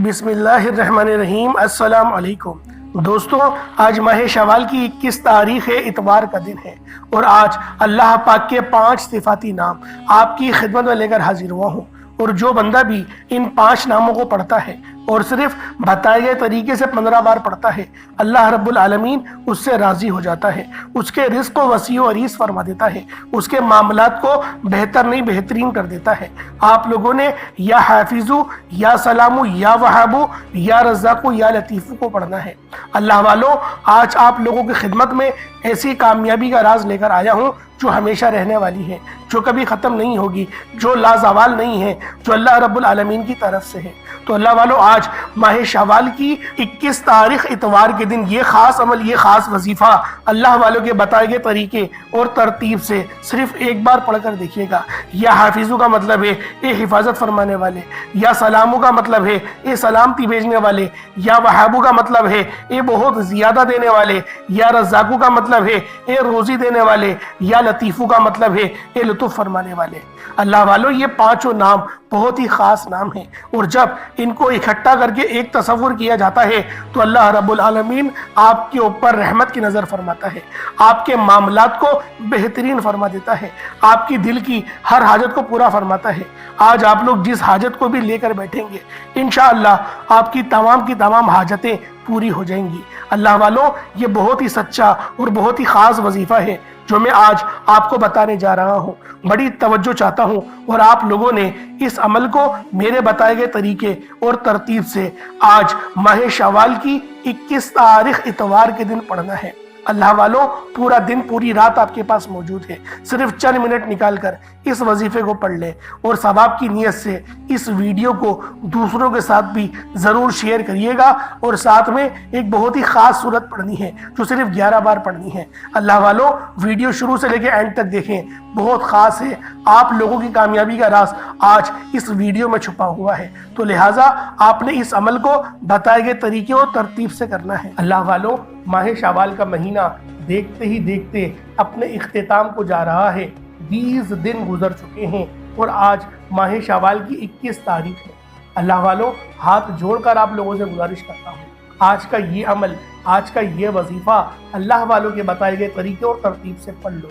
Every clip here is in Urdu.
بسم اللہ الرحمن الرحیم۔ السلام علیکم دوستوں، آج ماہ شوال کی 21 تاریخ اتوار کا دن ہے اور آج اللہ پاک کے 5 صفاتی نام آپ کی خدمت میں لے کر حاضر ہوا ہوں، اور جو بندہ بھی ان 5 ناموں کو پڑھتا ہے اور صرف بتائے گئے طریقے سے 15 بار پڑھتا ہے، اللہ رب العالمین اس سے راضی ہو جاتا ہے، اس کے رزق کو وسیع و عریض فرما دیتا ہے، اس کے معاملات کو بہتر نہیں بہترین کر دیتا ہے۔ آپ لوگوں نے یا حافظو، یا سلامو، یا وہابو، یا رزاقو، یا لطیفو کو پڑھنا ہے۔ اللہ والو، آج آپ لوگوں کی خدمت میں ایسی کامیابی کا راز لے کر آیا ہوں جو ہمیشہ رہنے والی ہے، جو کبھی ختم نہیں ہوگی، جو لازوال نہیں ہے، جو اللہ رب العالمین کی طرف سے ہے۔ تو اللہ والو، آج ماہ شوال کی 21 تاریخ اتوار کے دن یہ خاص عمل، یہ خاص وظیفہ اللہ والوں کے بتائے گئے طریقے اور ترتیب سے صرف ایک بار پڑھ کر دیکھیے گا۔ یا حافظو کا مطلب ہے اے حفاظت فرمانے والے، یا سلامو کا مطلب ہے اے سلامتی بھیجنے والے، یا وہابو کا مطلب ہے اے بہت زیادہ دینے والے، یا رزاقو کا مطلب ہے اے روزی دینے والے، یا لطیفو کا مطلب ہے اے لطف فرمانے والے۔ اللہ والو، یہ 5 نام بہت ہی خاص نام ہیں، اور جب ان کو اکٹھا کر کے ایک تصور کیا جاتا ہے تو اللہ رب العالمین آپ کے اوپر رحمت کی نظر فرماتا ہے، آپ کے معاملات کو بہترین فرما دیتا ہے، آپ کی دل کی ہر حاجت کو پورا فرماتا ہے۔ آج آپ لوگ جس حاجت کو بھی لے کر بیٹھیں گے، انشاءاللہ آپ کی تمام حاجتیں پوری ہو جائیں گی۔ اللہ والوں، یہ بہت ہی سچا اور بہت ہی خاص وظیفہ ہے جو میں آج آپ کو بتانے جا رہا ہوں۔ بڑی توجہ چاہتا ہوں، اور آپ لوگوں نے اس عمل کو میرے بتائے گئے طریقے اور ترتیب سے آج ماہ شوال کی 21 تاریخ اتوار کے دن پڑھنا ہے۔ اللہ والوں، پورا دن پوری رات آپ کے پاس موجود ہے، صرف چند منٹ نکال کر اس وظیفے کو پڑھ لیں، اور ثواب کی نیت سے اس ویڈیو کو دوسروں کے ساتھ بھی ضرور شیئر کریے گا، اور ساتھ میں ایک بہت ہی خاص صورت پڑھنی ہے جو صرف 11 بار پڑھنی ہے۔ اللہ والوں، ویڈیو شروع سے لے کے اینڈ تک دیکھیں، بہت خاص ہے۔ آپ لوگوں کی کامیابی کا راز آج اس ویڈیو میں چھپا ہوا ہے، تو لہٰذا آپ نے اس عمل کو بتائے گئے طریقے اور ترتیب سے کرنا ہے۔ اللہ والوں، ماہ شوال کا مہینہ دیکھتے ہی دیکھتے اپنے اختتام کو جا رہا ہے۔ 20 دن گزر چکے ہیں اور آج ماہ شوال کی 21 تاریخ ہے۔ اللہ والوں، ہاتھ جوڑ کر آپ لوگوں سے گزارش کرتا ہوں، آج کا یہ عمل، آج کا یہ وظیفہ اللہ والوں کے بتائے گئے طریقے اور ترتیب سے پڑھ لو۔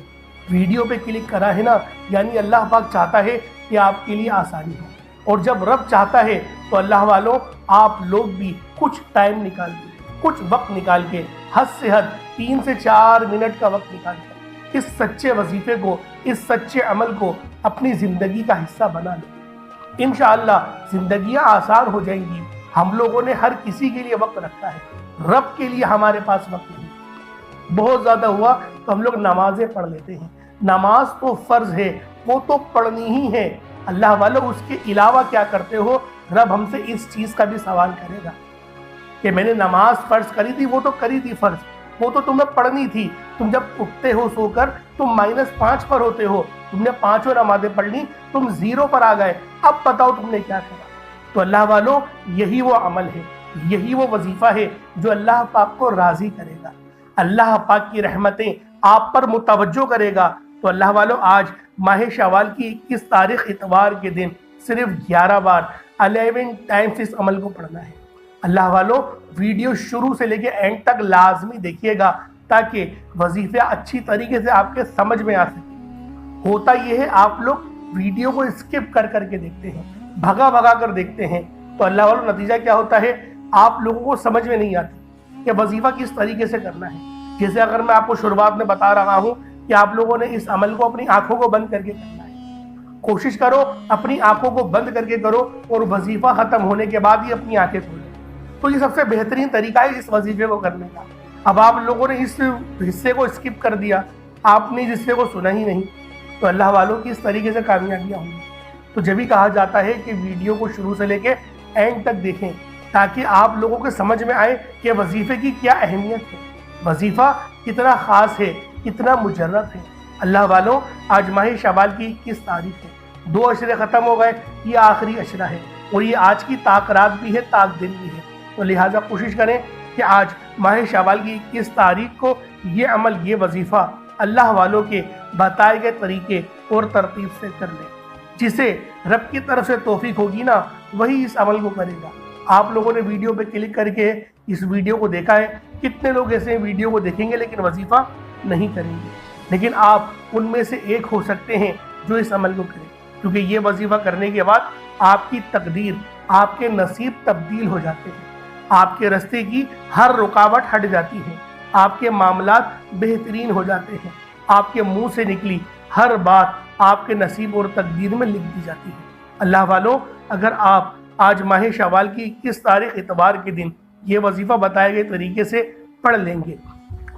ویڈیو پہ کلک کرا ہے نا، یعنی اللہ پاک چاہتا ہے کہ آپ کے لیے آسانی ہو، اور جب رب چاہتا ہے تو اللہ والوں، آپ لوگ بھی کچھ ٹائم نکال کے، کچھ وقت نکال کے، حد سے حد 3 سے 4 منٹ کا وقت نکال کر اس سچے وظیفے کو، اس سچے عمل کو اپنی زندگی کا حصہ بنا لیں۔ انشاءاللہ زندگیاں آسان ہو جائیں گی۔ ہم لوگوں نے ہر کسی کے لیے وقت رکھا ہے، رب کے لیے ہمارے پاس وقت نہیں۔ بہت زیادہ ہوا تو ہم لوگ نمازیں پڑھ لیتے ہیں، نماز تو فرض ہے، وہ تو پڑھنی ہی ہے۔ اللہ والوں، اس کے علاوہ کیا کرتے ہو؟ رب ہم سے اس چیز کا بھی سوال کرے گا کہ میں نے نماز فرض کری تھی، وہ تو کری تھی فرض، وہ تو تمہیں پڑھنی تھی۔ تم جب اٹھتے ہو سو کر، تم -5 پر ہوتے ہو، تم نے 5 نمازیں پڑھ لی، تم 0 پر آ گئے، اب بتاؤ تم نے کیا کرا؟ تو اللہ والوں، یہی وہ عمل ہے، یہی وہ وظیفہ ہے جو اللہ پاک کو راضی کرے گا، اللہ پاک کی رحمتیں آپ پر متوجہ کرے گا۔ تو اللہ والوں، آج ماہ شوال کی 21 تاریخ اتوار کے دن صرف 11 بار 11 ٹائمز اس عمل کو پڑھنا ہے۔ اللہ والوں، ویڈیو شروع سے لے کے اینڈ تک لازمی دیکھیے گا تاکہ وظیفہ اچھی طریقے سے آپ کے سمجھ میں آ سکے۔ ہوتا یہ ہے، آپ لوگ ویڈیو کو اسکپ کر کر کے دیکھتے ہیں، بھگا کر دیکھتے ہیں، تو اللہ والوں، نتیجہ کیا ہوتا ہے؟ آپ لوگوں کو سمجھ میں نہیں آتی کہ وظیفہ کس طریقے سے کرنا ہے۔ جیسے اگر میں آپ کو شروعات میں بتا رہا ہوں کہ آپ لوگوں نے اس عمل کو اپنی آنکھوں کو بند کر کے کرنا ہے، کوشش کرو اپنی آنکھوں کو بند کر کے کرو، اور وظیفہ ختم ہونے کے بعد ہی اپنی آنکھیں کھولو۔ تو یہ سب سے بہترین طریقہ ہے اس وظیفے کو کرنے کا۔ اب آپ لوگوں نے اس حصے کو اسکپ کر دیا، آپ نے اس حصے کو سنا ہی نہیں، تو اللہ والوں کی اس طریقے سے کامیابیاں ہوں گی۔ تو جب بھی کہا جاتا ہے کہ ویڈیو کو شروع سے لے کے اینڈ تک دیکھیں تاکہ آپ لوگوں کو سمجھ میں آئے کہ وظیفے کی کیا اہمیت ہے، وظیفہ کتنا خاص ہے، کتنا مجرد ہے۔ اللہ والوں، آج ماہ شوال کی 21 تاریخ ہے، 2 عشرے ختم ہو گئے، یہ آخری عشرہ ہے، اور یہ آج کی طاق رات بھی ہے، طاق دن بھی ہے۔ تو لہٰذا کوشش کریں کہ آج ماہ شوال کی 21 تاریخ کو یہ عمل، یہ وظیفہ اللہ والوں کے بتائے گئے طریقے اور ترتیب سے کر لیں۔ جسے رب کی طرف سے توفیق ہوگی نا، وہی اس عمل کو کرے گا۔ آپ لوگوں نے ویڈیو پہ کلک کر کے اس ویڈیو کو دیکھا ہے، کتنے لوگ ایسے ویڈیو کو دیکھیں گے لیکن وظیفہ نہیں کریں گے، لیکن آپ ان میں سے ایک ہو سکتے ہیں جو اس عمل کو کریں، کیونکہ یہ وظیفہ کرنے کے بعد آپ کی تقدیر، آپ کے نصیب تبدیل ہو جاتے ہیں، آپ کے راستے کی ہر رکاوٹ ہٹ جاتی ہے، آپ کے معاملات بہترین ہو جاتے ہیں، آپ کے منہ سے نکلی ہر بات آپ کے نصیب اور تقدیر میں لکھ دی جاتی ہے۔ اللہ والوں، اگر آپ آج ماہ شوال کی 21 تاریخ اتوار کے دن یہ وظیفہ بتائے گئے طریقے سے پڑھ لیں گے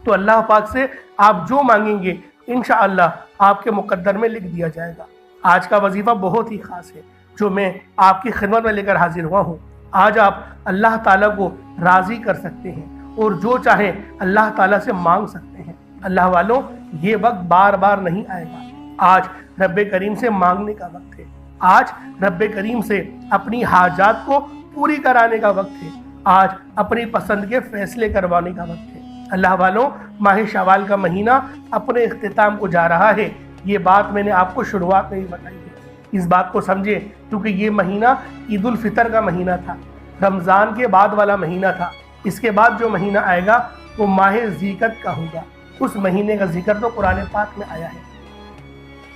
تو اللہ پاک سے آپ جو مانگیں گے انشاءاللہ آپ کے مقدر میں لکھ دیا جائے گا۔ آج کا وظیفہ بہت ہی خاص ہے جو میں آپ کی خدمت میں لے کر حاضر ہوا ہوں۔ آج آپ اللہ تعالیٰ کو راضی کر سکتے ہیں اور جو چاہیں اللہ تعالیٰ سے مانگ سکتے ہیں۔ اللہ والوں، یہ وقت بار بار نہیں آئے گا۔ آج رب کریم سے مانگنے کا وقت ہے، آج رب کریم سے اپنی حاجات کو پوری کرانے کا وقت ہے، آج اپنی پسند کے فیصلے کروانے کا وقت ہے۔ اللہ والوں، ماہ شوال کا مہینہ اپنے اختتام کو جا رہا ہے۔ یہ بات میں نے آپ کو شروعات میں ہی بتائی ہے، اس بات کو سمجھے، کیونکہ یہ مہینہ عید الفطر کا مہینہ تھا، رمضان کے بعد والا مہینہ تھا۔ اس کے بعد جو مہینہ آئے گا وہ ماہ ذیقعد کا ہوگا۔ اس مہینے کا ذکر تو قرآن پاک میں آیا ہے۔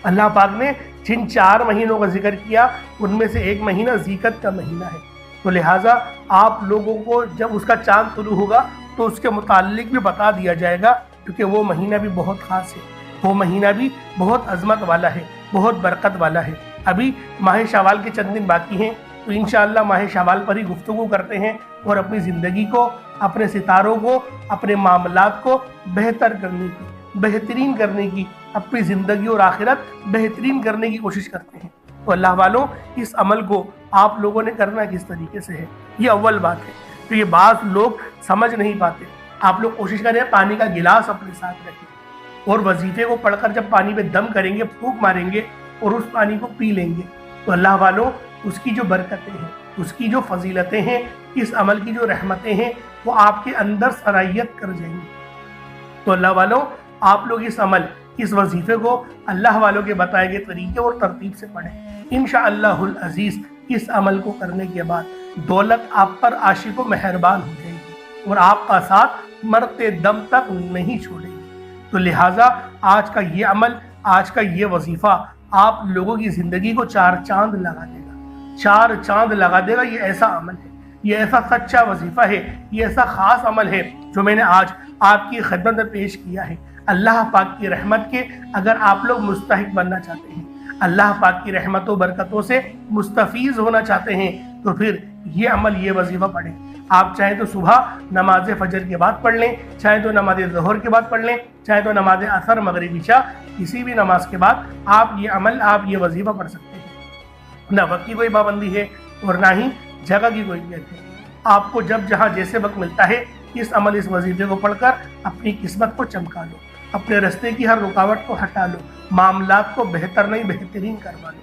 اللہ پاک نے جن 4 مہینوں کا ذکر کیا ان میں سے ایک مہینہ ذیقعد کا مہینہ ہے، تو لہٰذا آپ لوگوں کو جب اس کا چاند طلوع ہوگا تو اس کے متعلق بھی بتا دیا جائے گا، کیونکہ وہ مہینہ بھی بہت خاص ہے، وہ مہینہ بھی بہت عظمت والا ہے، بہت برکت والا ہے۔ ابھی ماہ شوال کے چند دن باقی ہیں، تو انشاءاللہ ماہ شوال پر ہی گفتگو کرتے ہیں اور اپنی زندگی کو، اپنے ستاروں کو، اپنے معاملات کو بہتر کرنے کی، بہترین کرنے کی، اپنی زندگی اور آخرت بہترین کرنے کی کوشش کرتے ہیں۔ تو اللہ والوں، اس عمل کو آپ لوگوں نے کرنا کس طریقے سے ہے، یہ اول بات ہے۔ تو یہ بعض لوگ سمجھ نہیں پاتے۔ آپ لوگ کوشش کریں پانی کا گلاس اپنے ساتھ رکھیں اور وظیفے کو پڑھ کر جب پانی پہ دم کریں گے، پھونک ماریں گے اور اس پانی کو پی لیں گے، تو اللہ والوں، اس کی جو برکتیں ہیں، اس کی جو فضیلتیں ہیں، اس عمل کی جو رحمتیں ہیں، وہ آپ کے اندر سرایت کر جائیں گی۔ تو اللہ والوں، آپ لوگ اس عمل، اس وظیفے کو اللہ والوں کے بتائے گئے طریقے اور ترتیب سے پڑھیں۔ انشاءاللہ العزیز اس عمل کو کرنے کے بعد دولت آپ پر عاشق و مہربان ہو جائے گی اور آپ کا ساتھ مرتے دم تک نہیں چھوڑے گی۔ تو لہٰذا آج کا یہ عمل، آج کا یہ وظیفہ آپ لوگوں کی زندگی کو 4 چاند لگا دے گا، 4 چاند لگا دے گا۔ یہ ایسا عمل ہے، یہ ایسا سچا وظیفہ ہے، یہ ایسا خاص عمل ہے جو میں نے آج آپ کی خدمت میں پیش کیا ہے۔ اللہ پاک کی رحمت کے اگر آپ لوگ مستحق بننا چاہتے ہیں، اللہ پاک کی رحمت و برکتوں سے مستفیض ہونا چاہتے ہیں، تو پھر یہ عمل، یہ وظیفہ پڑھیں۔ آپ چاہیں تو صبح نماز فجر کے بعد پڑھ لیں، چاہیں تو نماز ظہر کے بعد پڑھ لیں، چاہیں تو نماز عصر، مغرب، عشاء، کسی بھی نماز کے بعد آپ یہ عمل، آپ یہ وظیفہ پڑھ سکتے ہیں۔ نہ وقت کی کوئی پابندی ہے اور نہ ہی جگہ کی کوئی قید ہے۔ آپ کو جب جہاں جیسے وقت ملتا ہے اس عمل، اس وظیفے کو پڑھ کر اپنی قسمت کو چمکا لو، اپنے رستے کی ہر رکاوٹ کو ہٹا لو، معاملات کو بہتر نہیں بہترین کروا لو۔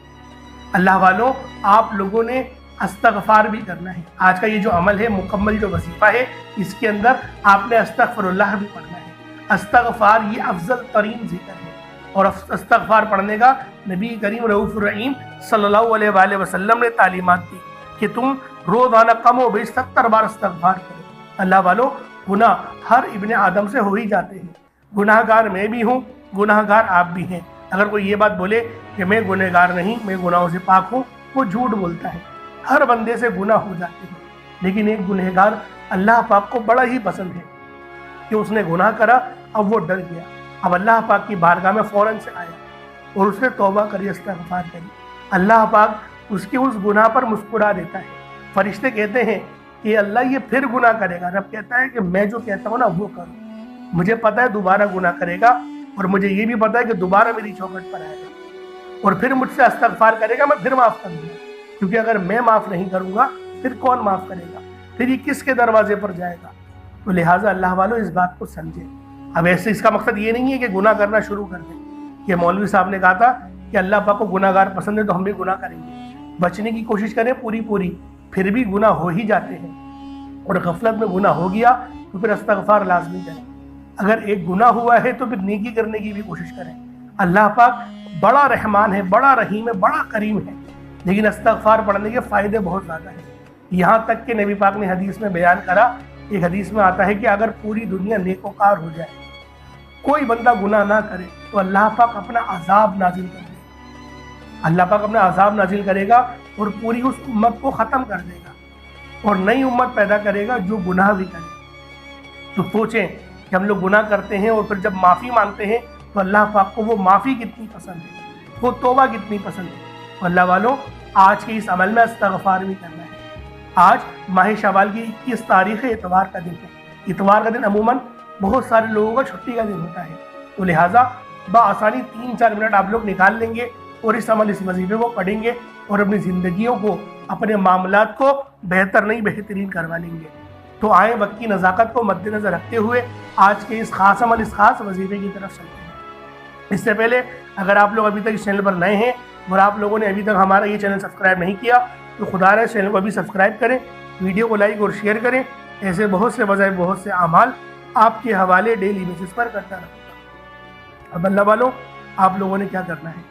اللہ والوں، آپ لوگوں نے استغفار بھی کرنا ہے۔ آج کا یہ جو عمل ہے، مکمل جو وظیفہ ہے، اس کے اندر آپ نے استغفر اللہ بھی پڑھنا ہے۔ استغفار یہ افضل ترین ذکر ہے، اور استغفار پڑھنے کا نبی کریم رؤوف الرحیم صلی اللہ علیہ وآلہ وسلم نے تعلیمات دی کہ تم روزانہ کم و بیش 70 بار استغفار کرو۔ اللہ والوں، گناہ ہر ابن آدم سے ہو ہی جاتے ہیں، گناہ گار میں بھی ہوں، گناہ گار آپ بھی ہیں۔ اگر کوئی یہ بات بولے کہ میں گناہ گار نہیں، میں گناہوں سے پاک ہوں، وہ جھوٹ بولتا ہے۔ ہر بندے سے گناہ ہو جاتے ہیں، لیکن ایک گناہ گار اللہ پاک کو بڑا ہی پسند ہے کہ اس نے گناہ کرا، اب وہ ڈر گیا، اب اللہ پاک کی بارگاہ میں فوراً سے آیا اور اس نے توبہ کری، استغفار کری۔ اللہ پاک اس کے اس گناہ پر مسکرا دیتا ہے۔ فرشتے کہتے ہیں کہ اللہ یہ پھر گناہ کرے گا، رب کہتا ہے کہ میں جو کہتا ہوں نا وہ کرو، مجھے پتہ ہے دوبارہ گناہ کرے گا، اور مجھے یہ بھی پتہ ہے کہ دوبارہ میری چوکھٹ پر آئے گا اور پھر مجھ سے استغفار کرے گا، میں پھر معاف کر دوں گا، کیونکہ اگر میں معاف نہیں کروں گا پھر کون معاف کرے گا، پھر یہ کس کے دروازے پر جائے گا۔ تو لہٰذا اللہ والوں، اس بات کو سمجھیں۔ اب ایسے اس کا مقصد یہ نہیں ہے کہ گناہ کرنا شروع کر دیں، کہ مولوی صاحب نے کہا تھا کہ اللہ پاک کو گناہ گار پسند ہے تو ہم بھی گناہ کریں گے۔ بچنے کی کوشش کریں پوری، پھر بھی گناہ ہو ہی جاتے ہیں، اور غفلت میں گناہ ہو گیا تو پھر استغفار لازمی کریں۔ اگر ایک گناہ ہوا ہے تو پھر نیکی کرنے کی بھی کوشش کریں۔ اللہ پاک بڑا رحمان ہے، بڑا رحیم ہے، بڑا کریم ہے، لیکن استغفار پڑھنے کے فائدے بہت زیادہ ہیں۔ یہاں تک کہ نبی پاک نے حدیث میں بیان کرا، ایک حدیث میں آتا ہے کہ اگر پوری دنیا نیکوکار ہو جائے، کوئی بندہ گناہ نہ کرے، تو اللہ پاک اپنا عذاب نازل کر دے گا، اللہ پاک اپنا عذاب نازل کرے گا اور پوری اس امت کو ختم کر دے گا اور نئی امت پیدا کرے گا جو گناہ بھی کرے۔ تو سوچیں کہ ہم لوگ گناہ کرتے ہیں اور پھر جب معافی مانگتے ہیں تو اللہ پاک کو وہ معافی کتنی پسند ہے، وہ توبہ کتنی پسند ہے۔ تو اللہ والوں، آج کے اس عمل میں استغفار بھی کرنا ہے۔ آج ماہ شوال کی 21 تاریخ اتوار کا دن ہے۔ اتوار کا دن عموماً بہت سارے لوگوں کا چھٹی کا دن ہوتا ہے، تو لہٰذا بآسانی 3-4 منٹ آپ لوگ نکال لیں گے اور اس وظیفے کو پڑھیں گے اور اپنی زندگیوں کو، اپنے معاملات کو بہتر نہیں بہترین کروا لیں گے۔ تو آئیں وقت کی نزاکت کو مد نظر رکھتے ہوئے آج کے اس خاص عمل، اس خاص وظیفے کی طرف چلتے ہیں۔ اس سے پہلے اگر آپ لوگ ابھی تک اس چینل پر نئے ہیں اور آپ لوگوں نے ابھی تک ہمارا یہ چینل سبسکرائب نہیں کیا تو خدا رہے چینل کو ابھی سبسکرائب کریں، ویڈیو کو لائک اور شیئر کریں۔ ایسے بہت سے وظائف، بہت سے اعمال آپ کے حوالے ڈیلی بیسس پر کرتا رہوں گا۔ اب اللہ والوں، آپ لوگوں نے کیا کرنا ہے؟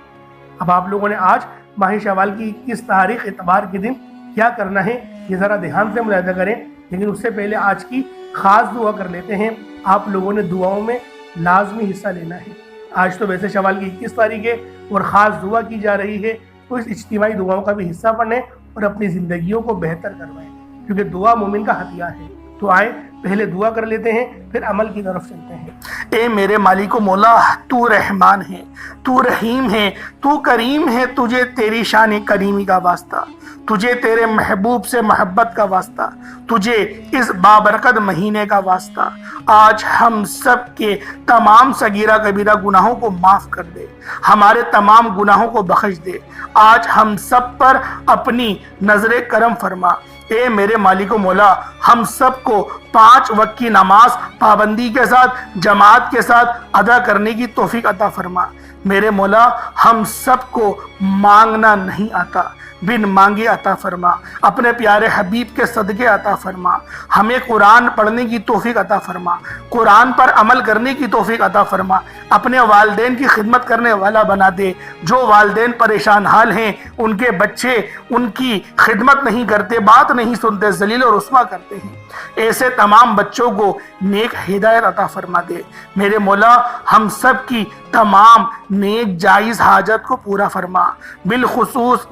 اب آپ لوگوں نے آج ماہ شوال کی 21 تاریخ اتوار کے دن کیا کرنا ہے یہ ذرا دھیان سے ملاحظہ کریں، لیکن اس سے پہلے آج کی خاص دعا کر لیتے ہیں۔ آپ لوگوں نے دعاؤں میں لازمی حصہ لینا ہے۔ آج تو ویسے شوال کی 21 تاریخ ہے اور خاص دعا کی جا رہی ہے، تو اس اجتماعی دعاؤں کا بھی حصہ بنیں اور اپنی زندگیوں کو بہتر کروائیں، کیونکہ دعا مومن کا ہتھیار ہے۔ تو آئیں پہلے دعا کر لیتے ہیں، پھر عمل کی طرف چلتے ہیں۔ اے میرے مالک و مولا، تو رحمان ہے، تو رحیم ہے، تو کریم ہے، تجھے تیری شان کریمی کا واسطہ، تجھے تیرے محبوب سے محبت کا واسطہ، تجھے اس بابرکت مہینے کا واسطہ۔ آج ہم سب کے تمام صغیرہ کبیرہ گناہوں کو معاف کر دے، ہمارے تمام گناہوں کو بخش دے۔ آج ہم سب پر اپنی نظر کرم فرما۔ اے میرے مالک و مولا، ہم سب کو 5 وقت کی نماز پابندی کے ساتھ، جماعت کے ساتھ ادا کرنے کی توفیق عطا فرما۔ میرے مولا، ہم سب کو مانگنا نہیں آتا، بن مانگے عطا فرما۔ اپنے پیارے حبیب کے صدقے عطا فرما۔ ہمیں قرآن پڑھنے کی توفیق عطا فرما، قرآن پر عمل کرنے کی توفیق عطا فرما۔ اپنے والدین کی خدمت کرنے والا بنا دے۔ جو والدین پریشان حال ہیں، ان کے بچے ان کی خدمت نہیں کرتے، بات نہیں سنتے، ذلیل و رسوا کرتے ہیں، ایسے تمام بچوں کو نیک ہدایت عطا فرما دے۔ میرے مولا، ہم سب کی تمام نیک جائز حاجت کو پورا فرما۔ بالخصوص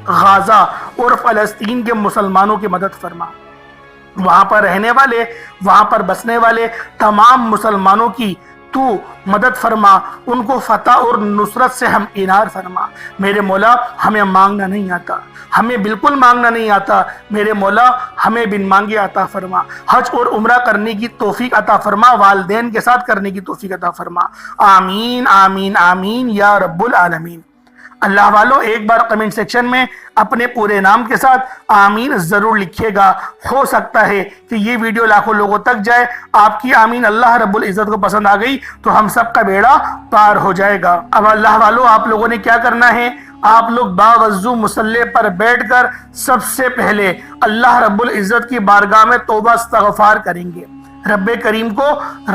غزہ اور فلسطین کے مسلمانوں کی مدد فرما۔ وہاں پر رہنے والے، وہاں پر بسنے والے تمام مسلمانوں کی تو مدد فرما، ان کو فتح اور نصرت سے ہم انار فرما۔ میرے مولا، ہمیں مانگنا نہیں آتا، ہمیں بالکل مانگنا نہیں آتا، میرے مولا ہمیں بن مانگے عطا فرما۔ حج اور عمرہ کرنے کی توفیق عطا فرما، والدین کے ساتھ کرنے کی توفیق عطا فرما۔ آمین آمین آمین یا رب العالمین۔ اللہ والوں، ایک بار کمنٹ سیکشن میں اپنے پورے نام کے ساتھ آمین ضرور لکھیے گا۔ ہو سکتا ہے کہ یہ ویڈیو لاکھوں لوگوں تک جائے۔ آپ کی آمین اللہ رب العزت کو پسند آ گئی تو ہم سب کا بیڑا پار ہو جائے گا۔ اب اللہ والوں، آپ لوگوں نے کیا کرنا ہے؟ آپ لوگ باوضو مصلی پر بیٹھ کر سب سے پہلے اللہ رب العزت کی بارگاہ میں توبہ استغفار کریں گے، رب کریم کو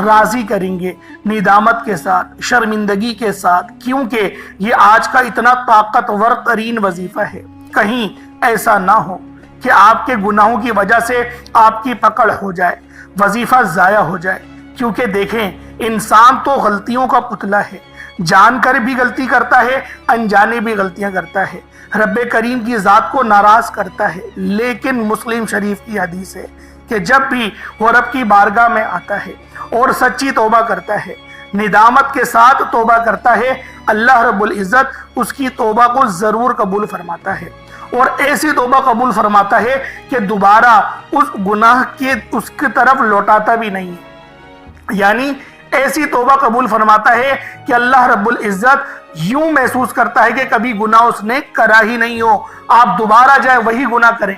راضی کریں گے، ندامت کے ساتھ، شرمندگی کے ساتھ، کیونکہ یہ آج کا اتنا طاقتور ترین وظیفہ ہے۔ کہیں ایسا نہ ہو کہ آپ کے گناہوں کی وجہ سے آپ کی پکڑ ہو جائے، وظیفہ ضائع ہو جائے۔ کیونکہ دیکھیں، انسان تو غلطیوں کا پتلا ہے، جان کر بھی غلطی کرتا ہے، انجانے بھی غلطیاں کرتا ہے، رب کریم کی ذات کو ناراض کرتا ہے۔ لیکن مسلم شریف کی حدیث ہے کہ جب بھی وہ رب کی بارگاہ میں آتا ہے اور سچی توبہ کرتا ہے، ندامت کے ساتھ توبہ کرتا ہے، اللہ رب العزت اس کی توبہ کو ضرور قبول فرماتا ہے، اور ایسی توبہ قبول فرماتا ہے کہ دوبارہ اس گناہ کے اس کی طرف لوٹاتا بھی نہیں ہے۔ یعنی ایسی توبہ قبول فرماتا ہے کہ اللہ رب العزت یوں محسوس کرتا ہے کہ کبھی گناہ اس نے کرا ہی نہیں ہو، آپ دوبارہ جائیں وہی گناہ کریں،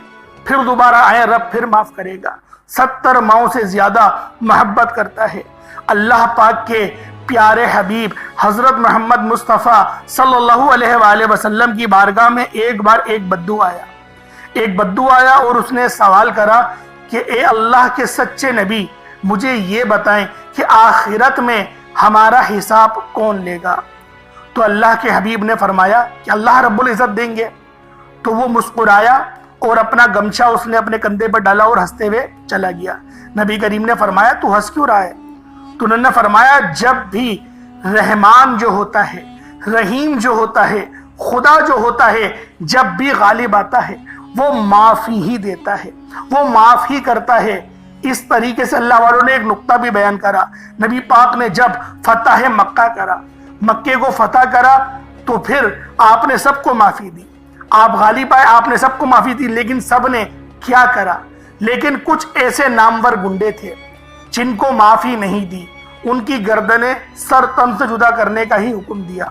پھر دوبارہ آئیں، رب پھر معاف کرے گا۔ 70 ماؤں سے زیادہ محبت کرتا ہے۔ اللہ پاک کے پیارے حبیب حضرت محمد مصطفیٰ صلی اللہ علیہ وآلہ وسلم کی بارگاہ میں ایک بار ایک بدو آیا اور اس نے سوال کرا کہ اے اللہ کے سچے نبی، مجھے یہ بتائیں کہ آخرت میں ہمارا حساب کون لے گا؟ تو اللہ کے حبیب نے فرمایا کہ اللہ رب العزت دیں گے۔ تو وہ مسکرایا اور اپنا گمچھا اس نے اپنے کندھے پر ڈالا اور ہنستے ہوئے چلا گیا۔ نبی کریم نے فرمایا تو ہنس کیوں رہا ہے؟ تو انہوں نے فرمایا جب بھی رحمان جو ہوتا ہے، رحیم جو ہوتا ہے، خدا جو ہوتا ہے، جب بھی غالب آتا ہے وہ معافی ہی دیتا ہے، وہ معاف ہی کرتا ہے۔ اس طریقے سے اللہ والوں نے ایک نقطہ بھی بیان کرا، نبی پاک نے جب فتح مکہ کرا، مکے کو فتح کرا تو پھر آپ نے سب کو معافی دی، آپ غالب آئے، آپ نے سب کو معافی دی، لیکن سب نے کیا کرا؟ لیکن کچھ ایسے نامور گنڈے تھے جن کو معافی نہیں دی، ان کی گردنیں سر تن سے جدا کرنے کا ہی حکم دیا۔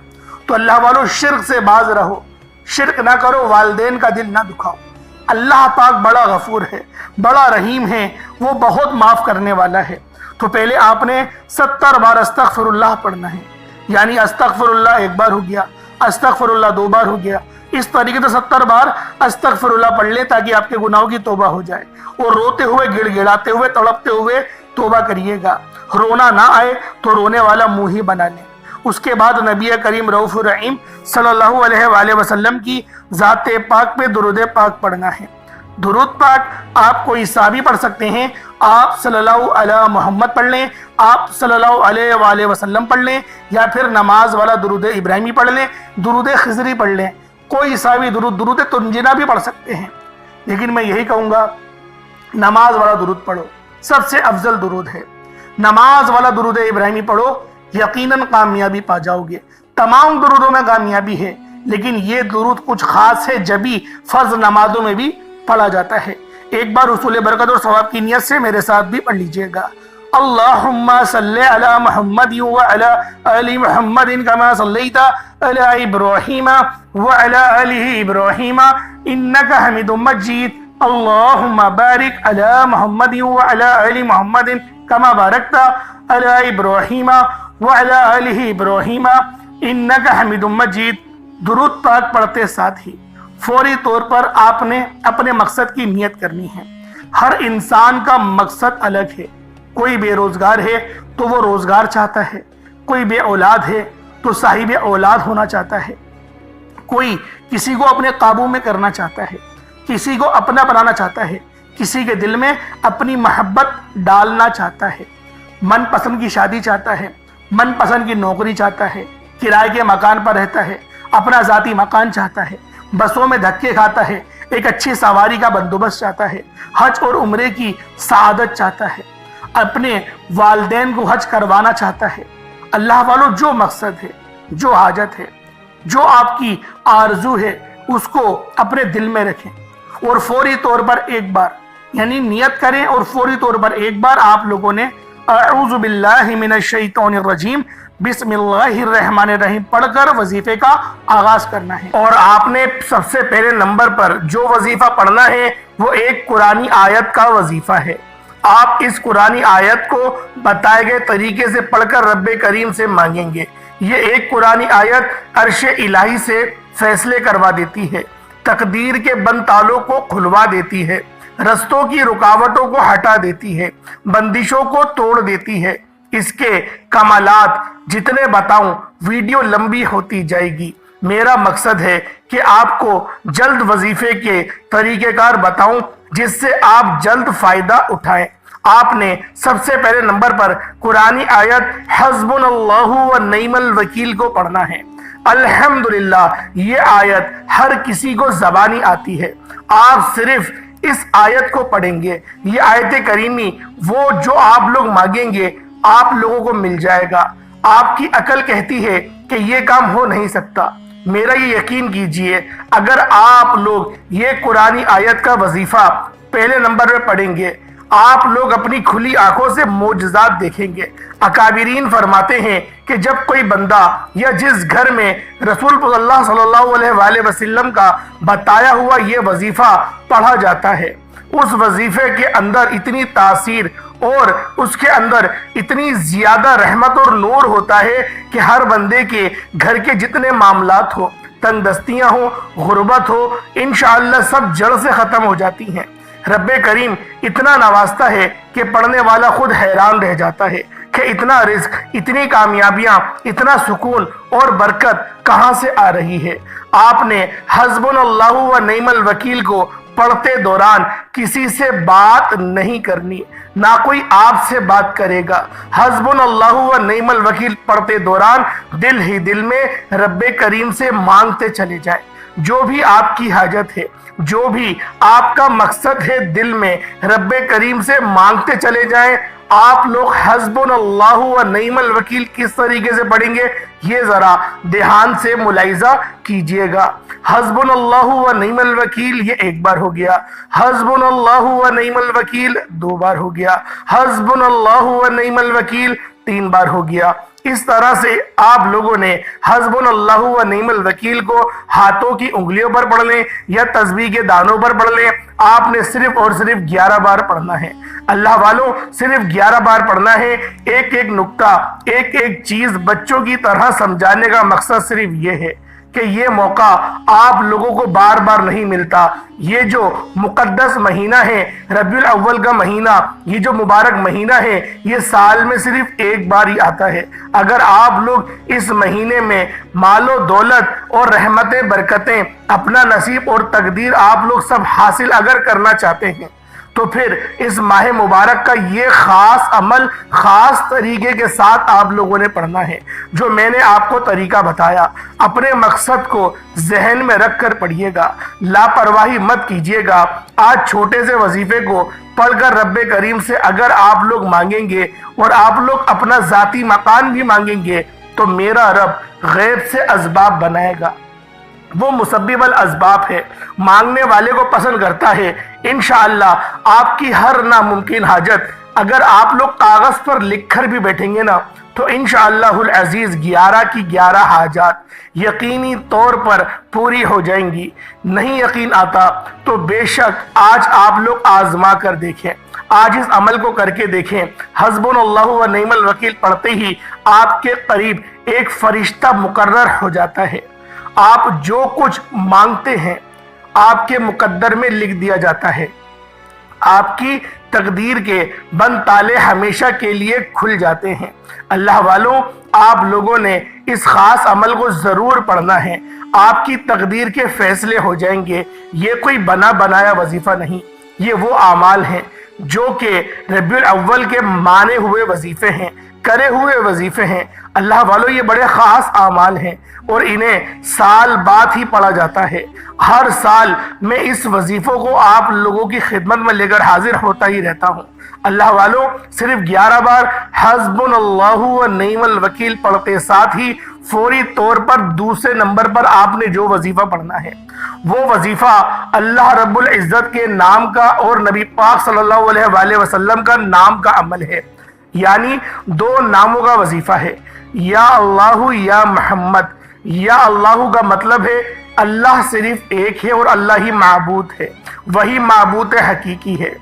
تو اللہ والوں شرک سے باز رہو، شرک نہ کرو، والدین کا دل نہ دکھاؤ۔ اللہ پاک بڑا غفور ہے، بڑا رحیم ہے، وہ بہت معاف کرنے والا ہے۔ تو پہلے آپ نے 70 بار استغفر اللہ پڑھنا ہے، یعنی استغفر اللہ ایک بار ہو گیا، استغفر اللہ 2 بار ہو گیا، اس طریقے سے 70 بار استغفر اللہ پڑھ لیں تاکہ آپ کے گناہوں کی توبہ ہو جائے۔ اور روتے ہوئے، گڑ گڑاتے ہوئے، تڑپتے ہوئے توبہ کریے گا، رونا نہ آئے تو رونے والا منہ ہی بنا لیں۔ اس کے بعد نبی کریم رؤوف الرحیم صلی اللہ علیہ وآلہ وسلم کی ذات پاک پہ درود پاک پڑھنا ہے۔ درود پاک آپ کوئی سا بھی پڑھ سکتے ہیں، آپ صلی اللہ علیہ محمد پڑھ لیں، آپ صلی اللہ علیہ وآلہ وسلم پڑھ لیں، یا پھر نماز والا درود ابراہیمی پڑھ لیں، درود خضری پڑھ لیں، کوئی سا بھی درود تنجینا بھی پڑھ سکتے ہیں۔ لیکن میں یہی کہوں گا نماز والا درود پڑھو، سب سے افضل درود ہے۔ نماز والا درود ابراہیمی پڑھو، یقیناً کامیابی پا جاؤ گے۔ تمام درودوں میں کامیابی ہے، لیکن یہ درود کچھ خاص ہے جبھی فرض نمازوں میں بھی پڑھا جاتا ہے۔ ایک بار حصول برکت اور ثواب کی نیت سے میرے ساتھ بھی پڑھ لیجئے گا۔ اللہم صلی علی محمد وعلی آل محمد کما صلیت علی ابراہیم وعلی آل ابراہیم انکا حمید مجید۔ اللہم بارک علی محمد وعلی آل محمد کما بارکت علی ابراہیم وعلی آل ابراہیم انکا حمید مجید۔ درود پاک پڑھتے ساتھ ہی فوری طور پر آپ نے اپنے مقصد کی نیت کرنی ہے۔ ہر انسان کا مقصد الگ ہے، کوئی بے روزگار ہے تو وہ روزگار چاہتا ہے، کوئی بے اولاد ہے تو صاحب اولاد ہونا چاہتا ہے، کوئی کسی کو اپنے قابو میں کرنا چاہتا ہے، کسی کو اپنا بنانا چاہتا ہے، کسی کے دل میں اپنی محبت ڈالنا چاہتا ہے، من پسند کی شادی چاہتا ہے، من پسند کی نوکری چاہتا ہے، کرائے کے مکان پر رہتا ہے، اپنا ذاتی مکان چاہتا ہے، بسوں میں دھکے کھاتا ہے، ایک اچھی سواری کا بندوبست چاہتا ہے، حج اور عمرے کی سعادت چاہتا ہے، اپنے والدین کو حج کروانا چاہتا ہے۔ اللہ والوں جو مقصد ہے، جو حاجت ہے، جو آپ کی آرزو ہے، اس کو اپنے دل میں رکھیں اور فوری طور پر ایک بار یعنی نیت کریں، اور فوری طور پر ایک بار آپ لوگوں نے اعوذ باللہ من الشیطان الرجیم بسم اللہ الرحمن الرحیم پڑھ کر وظیفے کا آغاز کرنا ہے۔ اور آپ نے سب سے پہلے نمبر پر جو وظیفہ پڑھنا ہے وہ ایک قرآنی آیت کا وظیفہ ہے۔ آپ اس قرآنی آیت کو بتائے گئے طریقے سے پڑھ کر رب کریم سے مانگیں گے۔ یہ ایک قرآنی آیت عرش الہی سے فیصلے کروا دیتی ہے، تقدیر کے بند تالوں کو کھلوا دیتی ہے، رستوں کی رکاوٹوں کو ہٹا دیتی ہے، بندشوں کو توڑ دیتی ہے۔ اس کے کمالات جتنے بتاؤں ویڈیو لمبی ہوتی جائے گی۔ میرا مقصد ہے کہ آپ کو جلد وظیفے کے طریقہ کار بتاؤں جس سے آپ جلد فائدہ اٹھائیں۔ آپ نے سب سے پہلے نمبر پر قرآنی آیت حسبنا اللہ و نعم الوکیل کو پڑھنا ہے۔ الحمدللہ یہ آیت ہر کسی کو زبانی آتی ہے، آپ صرف اس آیت کو پڑھیں گے، یہ آیت کریمی وہ جو آپ لوگ مانگیں گے آپ لوگوں کو مل جائے گا۔ آپ کی عقل کہتی ہے کہ یہ کام ہو نہیں سکتا، میرا یہ یقین کیجئے اگر آپ لوگ یہ قرآنی آیت کا وظیفہ پہلے نمبر پہ پڑھیں گے آپ لوگ اپنی کھلی آنکھوں سے معجزات دیکھیں گے۔ اکابرین فرماتے ہیں کہ جب کوئی بندہ یا جس گھر میں رسول اللہ صلی اللہ علیہ وآلہ وسلم کا بتایا ہوا یہ وظیفہ پڑھا جاتا ہے، اس وظیفے کے اندر اتنی تاثیر اور اس کے اندر اتنی زیادہ رحمت اور نور ہوتا ہے کہ ہر بندے کے گھر کے جتنے معاملات ہو، تنگ دستیاں ہو، غربت ہو، انشاءاللہ سب جڑ سے ختم ہو جاتی ہیں۔ رب کریم اتنا نوازتا ہے کہ پڑھنے والا خود حیران رہ جاتا ہے کہ اتنا رزق، اتنی کامیابیاں، اتنا سکون اور برکت کہاں سے آ رہی ہے۔ آپ نے حسبنا اللہ و نعم الوکیل کو پڑھتے دوران کسی سے بات نہیں کرنی، نہ کوئی آپ سے بات کرے گا۔ حسبنا اللہ و نعم الوکیل پڑھتے دوران دل ہی دل میں رب کریم سے مانگتے چلے جائیں۔ جو بھی آپ کی حاجت ہے، جو بھی آپ کا مقصد ہے، دل میں رب کریم سے مانگتے چلے جائیں۔ آپ لوگ حسبنا اللہ و نعم الوکیل کس طریقے سے پڑھیں گے، یہ ذرا دھیان سے ملاحظہ کیجئے گا۔ حسبنا اللہ و نعم الوکیل یہ ایک بار ہو گیا، حسبنا اللہ و نعم الوکیل دو بار ہو گیا، حسبنا اللہ و نعم الوکیل تین بار ہو گیا۔ اس طرح سے آپ لوگوں نے حسبنا اللہ و نعم الوکیل کو ہاتھوں کی انگلیوں پر پڑھ لیں یا تسبیح کے دانوں پر پڑھ لیں۔ آپ نے صرف اور صرف 11 بار پڑھنا ہے۔ اللہ والوں، صرف 11 بار پڑھنا ہے۔ ایک ایک نقطہ، ایک ایک چیز بچوں کی طرح سمجھانے کا مقصد صرف یہ ہے کہ یہ موقع آپ لوگوں کو بار بار نہیں ملتا۔ یہ جو مقدس مہینہ ہے، ربیع الاول کا مہینہ، یہ جو مبارک مہینہ ہے، یہ سال میں صرف ایک بار ہی آتا ہے۔ اگر آپ لوگ اس مہینے میں مال و دولت اور رحمتیں، برکتیں، اپنا نصیب اور تقدیر آپ لوگ سب حاصل اگر کرنا چاہتے ہیں تو پھر اس ماہ مبارک کا یہ خاص عمل خاص طریقے کے ساتھ آپ لوگوں نے پڑھنا ہے۔ جو میں نے آپ کو طریقہ بتایا، اپنے مقصد کو ذہن میں رکھ کر پڑھیے گا، لاپرواہی مت کیجیے گا۔ آج چھوٹے سے وظیفے کو پڑھ کر رب کریم سے اگر آپ لوگ مانگیں گے اور آپ لوگ اپنا ذاتی مکان بھی مانگیں گے تو میرا رب غیب سے اسباب بنائے گا۔ وہ مسبب الاسباب ہے، مانگنے والے کو پسند کرتا ہے۔ انشاءاللہ آپ کی ہر ناممکن حاجت اگر آپ لوگ کاغذ پر لکھ کر بھی بیٹھیں گے نا تو انشاءاللہ العزیز 11 کی 11 حاجات یقینی طور پر پوری ہو جائیں گی۔ نہیں یقین آتا تو بے شک آج آپ لوگ آزما کر دیکھیں، آج اس عمل کو کر کے دیکھیں۔ حسبنا اللہ و نعم الوکیل پڑھتے ہی آپ کے قریب ایک فرشتہ مقرر ہو جاتا ہے۔ آپ جو کچھ مانگتے ہیں آپ کے مقدر میں لکھ دیا جاتا ہے۔ آپ کی تقدیر کے بند تالے ہمیشہ کے لیے کھل جاتے ہیں۔ اللہ والوں، آپ لوگوں نے اس خاص عمل کو ضرور پڑھنا ہے۔ آپ کی تقدیر کے فیصلے ہو جائیں گے۔ یہ کوئی بنا بنایا وظیفہ نہیں، یہ وہ اعمال ہیں جو کہ ربیع الاول کے مانے ہوئے وظیفے ہیں، کرے ہوئے وظیفے ہیں۔ اللہ والوں، یہ بڑے خاص اعمال ہیں اور انہیں سال بعد ہی پڑھا جاتا ہے۔ ہر سال میں اس وظیفوں کو آپ لوگوں کی خدمت میں لے کر حاضر ہوتا ہی رہتا ہوں۔ اللہ والوں، صرف 11 بار حسبنا اللہ و نعم الوکیل پڑھتے ساتھ ہی فوری طور پر دوسرے نمبر پر آپ نے جو وظیفہ پڑھنا ہے وہ وظیفہ اللہ رب العزت کے نام کا اور نبی پاک صلی اللہ علیہ وآلہ وسلم کا نام کا عمل ہے، یعنی 2 ناموں کا وظیفہ ہے۔ یا اللہ یا محمد۔ یا اللہ کا مطلب ہے اللہ صرف ایک ہے اور اللہ ہی معبود ہے، وہی معبود حقیقی ہے۔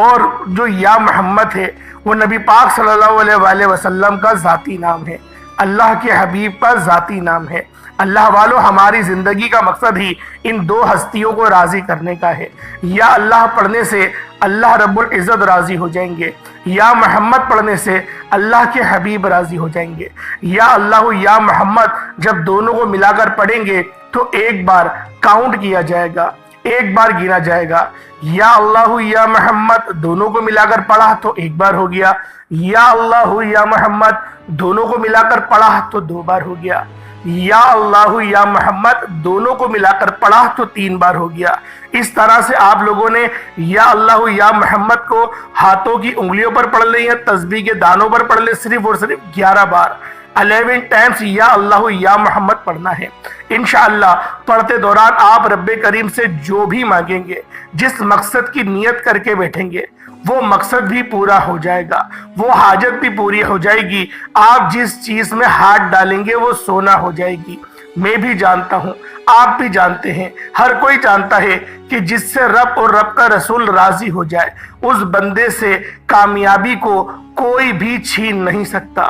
اور جو یا محمد ہے وہ نبی پاک صلی اللہ علیہ وآلہ وسلم کا ذاتی نام ہے، اللہ کے حبیب کا ذاتی نام ہے۔ اللہ والوں، ہماری زندگی کا مقصد ہی ان 2 ہستیوں کو راضی کرنے کا ہے۔ یا اللہ پڑھنے سے اللہ رب العزت راضی ہو جائیں گے، یا محمد پڑھنے سے اللہ کے حبیب راضی ہو جائیں گے۔ یا اللہ یا محمد جب دونوں کو ملا کر پڑھیں گے تو ایک بار کاؤنٹ کیا جائے گا، ایک بار گنا جائے گا۔ یا اللہ یا محمد دونوں کو ملا کر پڑھا تو ایک بار ہو گیا، یا اللہ یا محمد دونوں کو ملا کر پڑھا تو 2 بار ہو گیا، یا اللہ یا محمد دونوں کو ملا کر پڑھا تو 3 بار ہو گیا۔ اس طرح سے آپ لوگوں نے یا اللہ یا محمد کو ہاتھوں کی انگلیوں پر پڑھ لیں یا تسبیح کے دانوں پر پڑھ لیں، صرف اور صرف 11 بار 11 ٹائمز یا اللہ یا محمد پڑھنا ہے۔ انشاءاللہ پڑھتے دوران آپ رب کریم سے جو بھی مانگیں گے، جس مقصد کی نیت کر کے بیٹھیں گے، وہ مقصد بھی پورا ہو جائے گا، وہ حاجت بھی پوری ہو جائے گی۔ آپ جس چیز میں ہاتھ ڈالیں گے وہ سونا ہو جائے گی۔ میں بھی جانتا ہوں، آپ بھی جانتے ہیں، ہر کوئی جانتا ہے کہ جس سے رب اور رب کا رسول راضی ہو جائے اس بندے سے کامیابی کو کوئی بھی چھین نہیں سکتا۔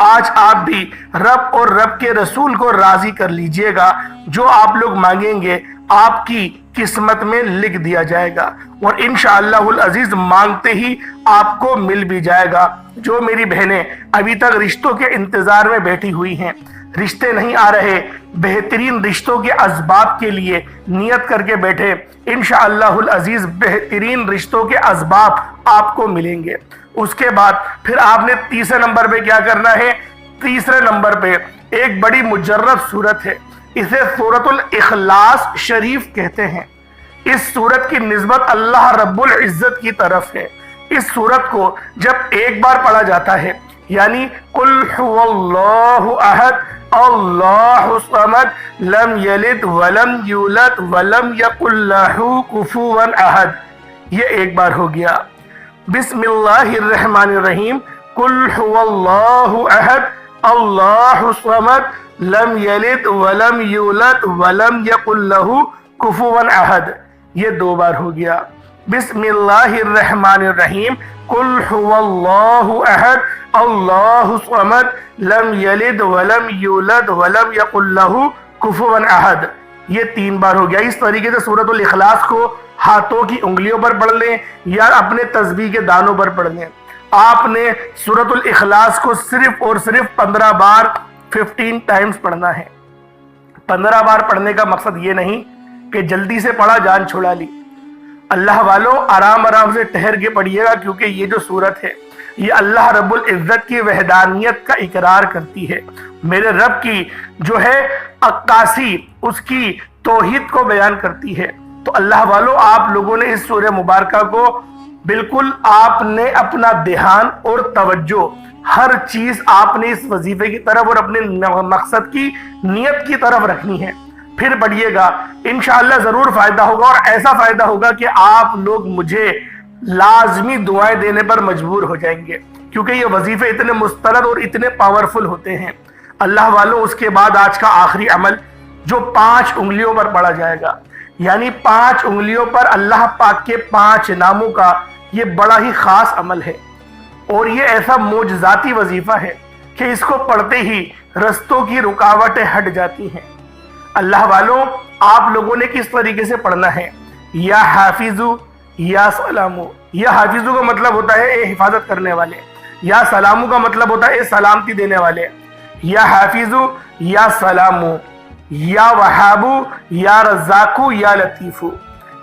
آج آپ بھی رب اور رب کے رسول کو راضی کر لیجئے گا، جو آپ لوگ مانگیں گے آپ کی قسمت میں لکھ دیا جائے گا اور انشاءاللہ العزیز مانگتے ہی آپ کو مل بھی جائے گا۔ جو میری بہنیں ابھی تک رشتوں کے انتظار میں بیٹھی ہوئی ہیں، رشتے نہیں آ رہے، بہترین رشتوں کے اسباب کے لیے نیت کر کے بیٹھے، انشاءاللہ العزیز بہترین رشتوں کے اسباب آپ کو ملیں گے۔ اس کے بعد پھر آپ نے تیسرے نمبر پہ کیا کرنا ہے؟ تیسرے نمبر پہ ایک بڑی مجرب صورت ہے، اسے سورۃ الاخلاص شریف کہتے ہیں۔ اس صورت کی نسبت اللہ رب العزت کی طرف ہے۔ اس صورت کو جب ایک بار پڑھا جاتا ہے، یعنی قل هو اللہ احد اللہ الصمد لم یلد ولم یولد ولم یکن لہ کفوا احد، یہ ایک بار ہو گیا۔ بسم اللہ الرحمن الرحیم، قل هو اللہ احد اللہ الصمد لم یلد ولم یولد ولم یکن لہ کفوا احد، یہ دو بار ہو گیا۔ بسم اللہ الرحمن الرحیم، قل هو اللہ احد اللہ الصمد لم یلد ولم یولد ولم یکن لہ کفوا احد، یہ تین بار ہو گیا۔ اس طریقے سے سورۃ الاخلاص کو ہاتھوں کی انگلیوں پر پڑھ لیں یا اپنے تسبیح کے دانوں پر پڑھ لیں۔ آپ نے سورۃ الاخلاص کو صرف اور صرف 15 بار 15 ٹائمز پڑھنا ہے۔ 15 بار پڑھنے کا مقصد یہ نہیں کہ جلدی سے پڑھا جان چھڑا لی۔ اللہ والوں آرام آرام سے ٹھہر کے پڑھیے گا، کیونکہ یہ جو صورت ہے یہ اللہ رب العزت کی وحدانیت کا اقرار کرتی ہے، میرے رب کی جو ہے عکاسی، اس کی توحید کو بیان کرتی ہے۔ تو اللہ والوں آپ لوگوں نے اس سورہ مبارکہ کو بالکل آپ نے اپنا دھیان اور توجہ ہر چیز آپ نے اس وظیفے کی طرف اور اپنے مقصد کی نیت کی طرف رکھنی ہے، پھر پڑھیے گا، انشاءاللہ ضرور فائدہ ہوگا، اور ایسا فائدہ ہوگا کہ آپ لوگ مجھے لازمی دعائیں دینے پر مجبور ہو جائیں گے، کیونکہ یہ وظیفے اتنے مستند اور اتنے پاورفل ہوتے ہیں۔ اللہ والوں اس کے بعد آج کا آخری عمل جو 5 انگلیوں پر پڑھا جائے گا، یعنی 5 انگلیوں پر اللہ پاک کے 5 ناموں کا یہ بڑا ہی خاص عمل ہے، اور یہ ایسا معجزاتی وظیفہ ہے کہ اس کو پڑھتے ہی رستوں کی رکاوٹیں ہٹ جاتی ہیں۔ اللہ والوں آپ لوگوں نے کس طریقے سے پڑھنا ہے؟ یا حافظو یا سلامو۔ یا حافظو کا مطلب ہوتا ہے اے حفاظت کرنے والے، یا سلامو کا مطلب ہوتا ہے اے سلامتی دینے والے۔ یا حافظو یا سلامو یا وہابو یا رزاقو یا لطیفو،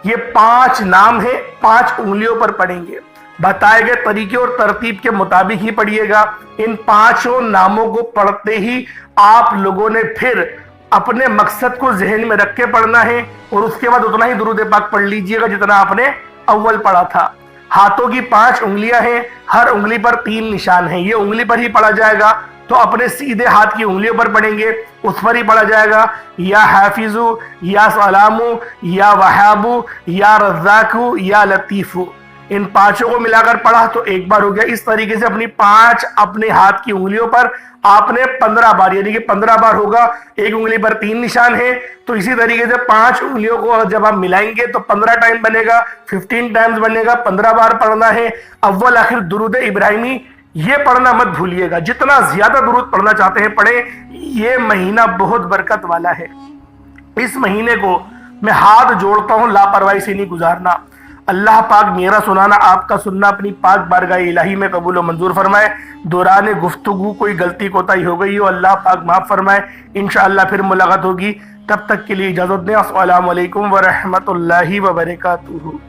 یہ 5 نام ہیں، 5 انگلیوں پر پڑھیں گے، بتائے گئے طریقے اور ترتیب کے مطابق ہی پڑھیے گا۔ ان 5 ناموں کو پڑھتے ہی آپ لوگوں نے پھر اپنے مقصد کو ذہن میں رکھ کے پڑھنا ہے، اور اس کے بعد اتنا ہی درود پاک پڑھ لیجئے گا جتنا آپ نے اول پڑھا تھا۔ ہاتھوں کی 5 انگلیاں ہیں، ہر انگلی پر 3 نشان ہیں، یہ انگلی پر ہی پڑھا جائے گا، تو اپنے سیدھے ہاتھ کی انگلیوں پر پڑھیں گے، اس پر ہی پڑھا جائے گا۔ یا حافظو یا سلامو یا وہابو یا رزاقو یا لطیفو، ان 5 کو ملا کر پڑھا تو ایک بار ہو گیا۔ اس طریقے سے اپنی 5 اپنے ہاتھ کی انگلیوں پر آپ نے 15 بار، یعنی کہ 15 بار ہوگا، ایک انگلی پر 3 نشان ہیں، تو اسی طریقے سے 5 انگلیوں کو جب آپ ملائیں گے تو 15 ٹائم بنے گا، 15 ٹائمز بنے گا، 15 بار پڑھنا ہے۔ اول آخر درود ابراہیمی یہ پڑھنا مت بھولیے گا، جتنا زیادہ درود پڑھنا چاہتے ہیں پڑھیں، یہ مہینہ بہت برکت والا ہے۔ اس مہینے کو میں ہاتھ جوڑتا ہوں لاپرواہی سے نہیں گزارنا۔ اللہ پاک میرا سنانا، آپ کا سننا اپنی پاک بارگاہ الہی میں قبول و منظور فرمائے۔ دوران گفتگو کوئی غلطی کوتاہی ہو گئی ہو، اللہ پاک معاف فرمائے۔ انشاءاللہ پھر ملاقات ہوگی، تب تک کے لیے اجازت دیں۔ السلام علیکم ورحمۃ اللہ وبرکاتہ۔